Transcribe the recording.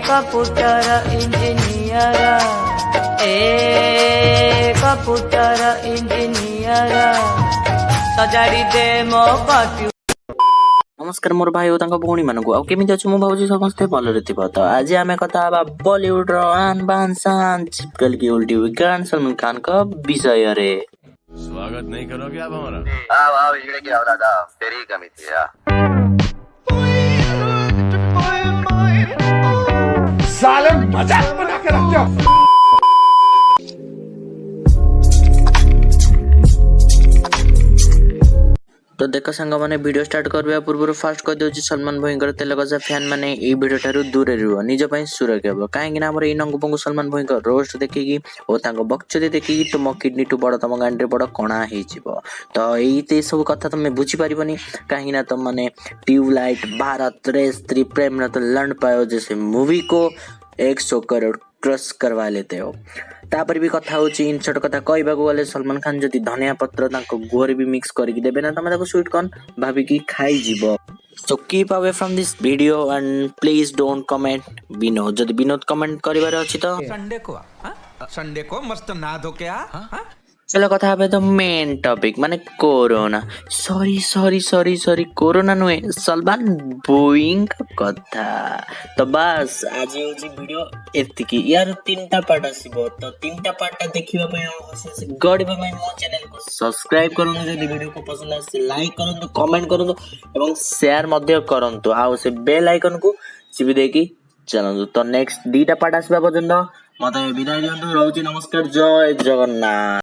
Computer engineer computer engineer सजाड़ी दे मो computer. नमस्कार मोर भाई और भौणी मानक आउ केमी अच्छे मुझे भावी समस्ते भलरे थी तो आज आम कथा बॉलीवुड आन बान शान छिपकल की उल्टी हुई गान सलमान खान का विषय रे। स्वागत नहीं करोगे आप हमारा? वाह इजड़े की औलाद तेरी कमी थी साले मजाक बना के रखते हो। तो देख सांग मैंने वीडियो स्टार्ट करवा पूर्व फास्ट कह दूसरी सलमान भाई तेल गजा फैन मैंने ये वीडियो ठार दूर रुह निज सुरक्षा हे कहीं आम नंगु पंगु सलमान भाई रोस्ट देखिकी और बक्चदी देखिकी तुम किडनी टू बड़ तुम गांडी बड़ कणा हो तो ये सब कथा तुम बुझीपार कहीं तुम मैंने ट्यूबलाइट भारत रे स्त्री प्रेम न तो लड़ पाओ जैसे मूवी को 100 करोड़ क्रॉस करवा लेते हो। तापर भी कथा होची इनशॉर्ट कथा कहबा गले सलमान खान जदि धनिया पत्र गुहर भी मिक्स करके देबे ना तुम स्वीट कॉर्न भाविकी खाई जीवो। So keep away from this video and please don't comment Vinod जदि विनोद कमेंट करिवार अछि तो संडे को मस्त ना धो के चलो कथा हे तो मेन टॉपिक माने कोरोना सॉरी कोरोना नुहे सलमान बोइंग कथा। तो बस आज होची वीडियो एतिकी यार 3टा पार्ट आसीबो तो 3टा पार्ट देखिबा पय गडबा माय मो चैनल को सब्सक्राइब करनु जदि वीडियो को पसंद आसे लाइक करंतु कमेंट करंतु एवं शेयर मध्य करंतु आ से बेल आइकन को चिपि देकी चलंतु। तो नेक्स्ट 2टा पार्ट आसीबा पर्यंत मते विदाय दियंतु रहउची नमस्कार जय जगन्नाथ।